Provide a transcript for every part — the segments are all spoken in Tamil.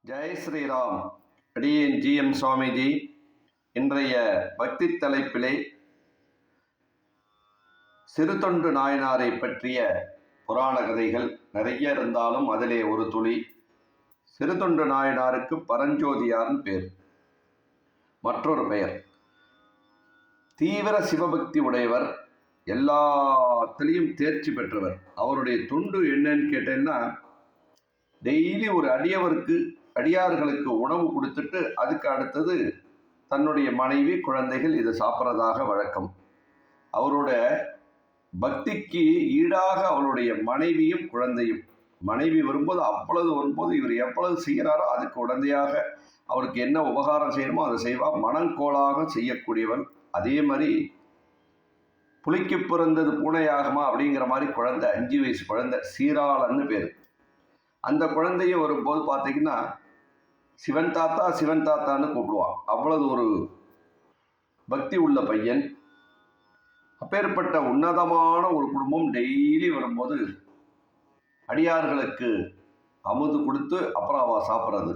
ஜெய் ஸ்ரீராம். அடியேன் ஜி.எம். சுவாமிஜி. இன்றைய பக்தி தலைப்பிலே சிறுதொண்டு நாயனாரை பற்றிய புராண கதைகள் நிறைய இருந்தாலும் அதிலே ஒரு துளி. சிறுதொண்டு நாயனாருக்கு பரஞ்சோதியார்னு பேர். மற்றொரு பெயர் தீவிர சிவபக்தி உடையவர், எல்லாத்திலையும் தேர்ச்சி பெற்றவர். அவருடைய தொண்டு என்னன்னு கேட்டேன்னா, டெய்லி ஒரு அடியார்களுக்கு உணவு கொடுத்துட்டு அதுக்கு அடுத்தது தன்னுடைய மனைவி குழந்தைகள் இதை சாப்பிட்றதாக வழக்கம். அவரோட பக்திக்கு ஈடாக அவருடைய மனைவியும் குழந்தையும், மனைவி வரும்போது இவர் எவ்வளவு செய்கிறாரோ அதுக்கு உடந்தையாக அவருக்கு என்ன உபகாரம் செய்யணுமோ அதை செய்வார். மனங்கோளாக செய்யக்கூடியவன். அதே மாதிரி புலிக்கு பிறந்தது பூனையாகுமா அப்படிங்கிற மாதிரி குழந்தை, 5 வயசு குழந்தை, சீராளன்னு பேர். அந்த குழந்தையும் வரும்போது பார்த்தீங்கன்னா சிவன் தாத்தான்னு கூப்பிடுவான். அவ்வளவு ஒரு பக்தி உள்ள பையன். அப்பேற்பட்ட உன்னதமான ஒரு குடும்பம். டெய்லி வரும்போது அடியார்களுக்கு அமுது கொடுத்து அப்புறம் அவ சாப்பிட்றது.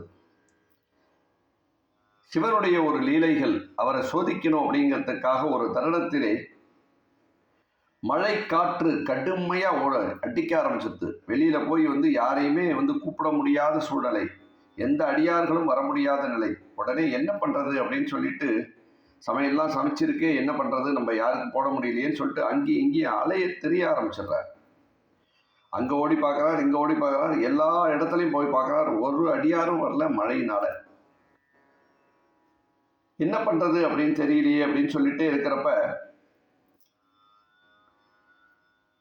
சிவனுடைய ஒரு லீலைகள் அவரை சோதிக்கணும் அப்படிங்கிறதுக்காக ஒரு தருணத்திலே மழை காற்று கடுமையாக அடிக்க ஆரம்பிச்சிருது. வெளியில் போய் யாரையுமே கூப்பிட முடியாத சூழ்நிலை, எந்த அடியார்களும் வர முடியாத நிலை. உடனே என்ன பண்ணுறது அப்படின்னு சொல்லிட்டு, சமையல்லாம் சமைச்சிருக்கே, என்ன பண்ணுறது, நம்ம யாருக்கும் போட முடியலையேன்னு சொல்லிட்டு அங்கேயும் இங்கேயும் அலைய தெரிய ஆரம்பிச்சிடுறார். அங்கே ஓடி பார்க்குறார், இங்கே ஓடி பார்க்குறார், எல்லா இடத்துலையும் போய் பார்க்குறார். ஒரு அடியாரும் வரல மழையினால. என்ன பண்ணுறது அப்படின்னு தெரியலையே அப்படின்னு சொல்லிட்டு இருக்கிறப்ப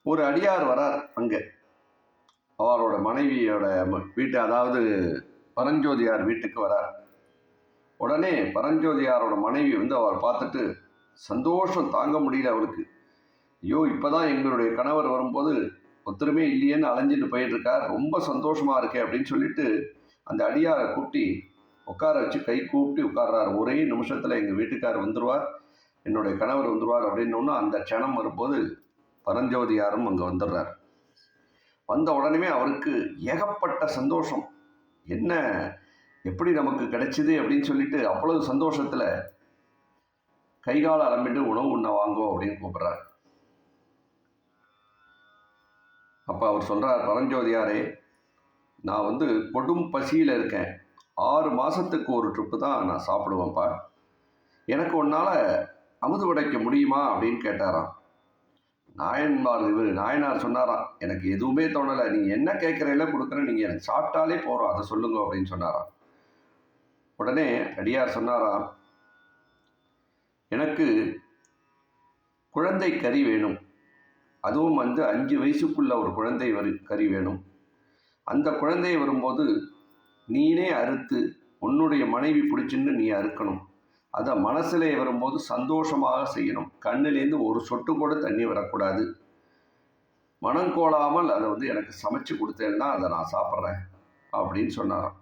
ஒரு அடியார் வரார். அங்கே அவரோட மனைவியோட வீட்டு, அதாவது பரஞ்சோதியார் வீட்டுக்கு வரார். உடனே பரஞ்சோதியாரோட மனைவி அவர் பார்த்துட்டு சந்தோஷம் தாங்க முடியல அவருக்கு. ஐயோ, இப்போதான் எங்களுடைய கணவர் வரும்போது ஒத்துருமே இல்லையேன்னு அலைஞ்சிட்டு போயிட்டு இருக்கார், ரொம்ப சந்தோஷமா இருக்கே அப்படின்னு சொல்லிட்டு அந்த அடியாரை கூட்டி உட்கார வச்சு கை கூப்பிட்டு உட்கார்றார். ஒரே நிமிஷத்தில் எங்கள் வீட்டுக்கார் வந்துடுவார், என்னுடைய கணவர் வந்துடுவார் அப்படின்னு அந்த க்ஷணம் வரும்போது பரஞ்சோதியாரும் அங்கே வந்துடுறார். வந்த உடனே அவருக்கு ஏகப்பட்ட சந்தோஷம். என்ன, எப்படி நமக்கு கிடைச்சிது அப்படின்னு சொல்லிட்டு அவ்வளவு சந்தோஷத்தில் கைகால அலம்பிட்டு உணவு உண்ண வாங்கோ அப்படின்னு கூப்பிட்றார். அப்போ அவர் சொல்கிறார், பரஞ்சோதியாரே, நான் கொடும் பசியில் இருக்கேன். 6 மாதத்துக்கு ஒரு ட்ரிப்பு தான் நான் சாப்பிடுவேன்ப்பா. எனக்கு உன்னால் அமுது உடைக்க முடியுமா அப்படின்னு கேட்டாராம். நாயனார் சொன்னாராம், எனக்கு எதுவுமே தோணலை, நீங்கள் என்ன கேட்குறீங்களோ கொடுக்குறேன், நீங்கள் எனக்கு சாப்பிட்டாலே போகிறோம், அதை சொல்லுங்க அப்படின்னு சொன்னாராம். உடனே அடியார் சொன்னாராம், எனக்கு குழந்தை கறி வேணும், அதுவும் 5 வயசுக்குள்ள ஒரு குழந்தை கறி வேணும். அந்த குழந்தை வரும்போது நீனே அறுத்து உன்னுடைய மனைவி பிடிச்சின்னு நீ அறுக்கணும். அதை மனசிலே வரும்போது சந்தோஷமாக செய்யணும். கண்ணிலேருந்து ஒரு சொட்டு கூட தண்ணி வரக்கூடாது. மனங்கோளாமல் அதை எனக்கு சமைச்சு கொடுத்தேன்னா அதை நான் சாப்பிட்றேன் அப்படின்னு சொன்னாராம்.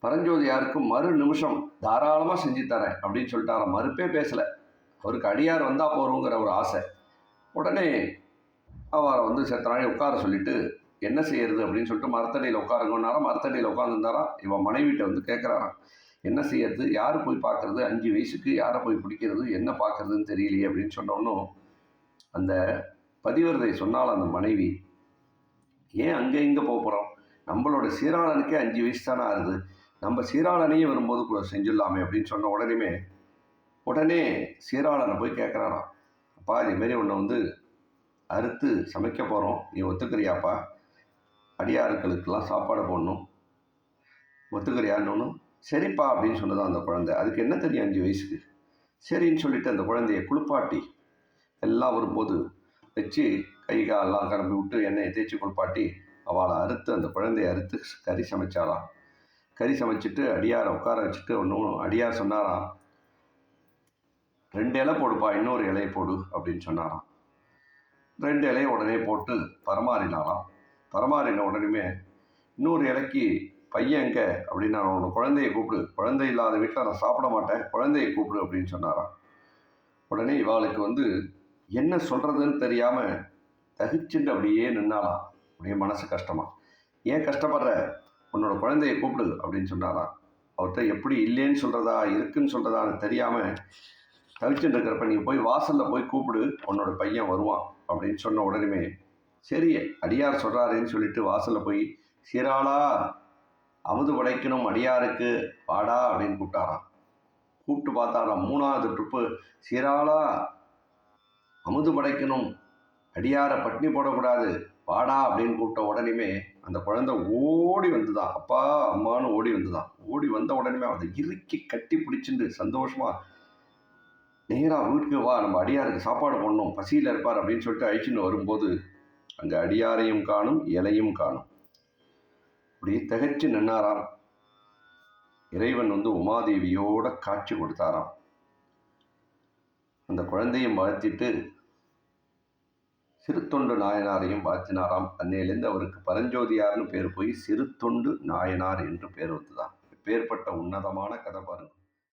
பரஞ்சோதியாருக்கு மறு நிமிஷம் தாராளமாக செஞ்சு தரேன் அப்படின்னு சொல்லிட்டாராம். மறுப்பே பேசலை. அவருக்கு அடியார் வந்தால் போகிறோங்கிற ஒரு ஆசை. உடனே அவரை செத்தனாலே உட்கார சொல்லிட்டு என்ன செய்யறது அப்படின்னு சொல்லிட்டு மரத்தடியில் உட்காருங்கன்னாராம். மரத்தடியில் உட்காந்துருந்தாராம். இவன் மனைவிட்ட கேட்குறாராம், என்ன செய்யறது, யார் போய் பார்க்குறது, 5 வயசுக்கு யாரை போய் பிடிக்கிறது, என்ன பார்க்குறதுன்னு தெரியலையே அப்படின்னு சொன்னோன்னும் அந்த பதிவிரதை சொன்னால் அந்த மனைவி, ஏன் அங்கே இங்கே போகிறோம், நம்மளோட சீராளனுக்கே 5 வயசு தானே ஆகுது, நம்ம சீராளனையும் வரும்போது செஞ்சிடலாமே அப்படின்னு சொன்ன உடனே சீராளனை போய் கேட்குறாராம், அப்பா இதுமாரி உன்னை அறுத்து சமைக்க போகிறோம், நீ ஒத்துக்கிறியாப்பா, அடியார்களுக்கெல்லாம் சாப்பாடு போடணும், ஒத்துக்கிறியான்னு. சரிப்பா அப்படின்னு சொன்னதான் அந்த குழந்தை. அதுக்கு என்ன தெரியும் 5 வயசுக்கு. சரின்னு சொல்லிட்டு அந்த குழந்தைய குளிப்பாட்டி எல்லாம் வரும்போது வச்சு கை காலெல்லாம் கிளம்பி விட்டு எண்ணெயை தேய்ச்சி குளிப்பாட்டி அவளை அறுத்து, அந்த குழந்தைய அறுத்து கறி சமைச்சாலாம். கறி சமைச்சிட்டு அடியாரை உட்கார வச்சுட்டு அடியார் சொன்னாராம், 2 இலை போடுப்பா, இன்னொரு இலையை போடு அப்படின்னு சொன்னாராம். 2 இலையை உடனே போட்டு பரமாறினாலாம். பரமாறின உடனே இன்னொரு இலைக்கு பையன் எங்கே அப்படின்னு, நான் உன்னோட குழந்தையை கூப்பிடு, குழந்தை இல்லாத வீட்டில் நான் சாப்பிட மாட்டேன், குழந்தையை கூப்பிடு அப்படின்னு சொன்னாராம். உடனே இவாளுக்கு என்ன சொல்கிறதுன்னு தெரியாமல் தகிச்சுட்டு அப்படியே நின்னாலாம். அப்படியே மனசு கஷ்டமா. ஏன் கஷ்டப்படுற, உன்னோட குழந்தைய கூப்பிடு அப்படின்னு சொன்னாராம். அவர்கிட்ட எப்படி இல்லைன்னு சொல்கிறதா இருக்குன்னு சொல்கிறதான்னு தெரியாமல் தவிச்சுட்டு இருக்கிறப்ப நீ போய் வாசலில் போய் கூப்பிடு, உன்னோட பையன் வருவான் அப்படின்னு சொன்ன உடனே சரி அடியார் சொல்கிறாருன்னு சொல்லிட்டு வாசலில் போய் சீராளா அமுது படைக்கணும் அடியாருக்கு வாடா அப்படின்னு கூப்பிட்டாராம். கூப்பிட்டு பார்த்தாராம். 3வது ட்ரிப்பு சீராளா அமுது படைக்கணும் அடியாரை பட்னி போடக்கூடாது வாடா அப்படின்னு கூப்பிட்ட உடனே அந்த குழந்தை ஓடி வந்துதான், அப்பா அம்மானு ஓடி வந்துதான். ஓடி வந்த உடனே அதை இறுக்கி கட்டி பிடிச்சிட்டு சந்தோஷமா நேராக வீட்டுக்கு வா, நம்ம அடியாருக்கு சாப்பாடு போடணும், பசியில் இருப்பார் அப்படின்னு சொல்லிட்டு அழிச்சுன்னு வரும்போது அங்கே அடியாரையும் காணும் இலையும் காணும். அப்படி திகைச்சு நின்னாராம். இறைவன் உமாதேவியோட காட்சி கொடுத்தாராம். அந்த குழந்தையும் வாழ்த்திட்டு சிறுத்தொண்டு நாயனாரையும் வாழ்த்தினாராம். அன்னையிலேருந்து அவருக்கு பரஞ்சோதியார்னு பேர் போய் சிறுத்தொண்டு நாயனார் என்று பேர் வந்துதான். எப்பேற்பட்ட உன்னதமான கதை பாருங்க.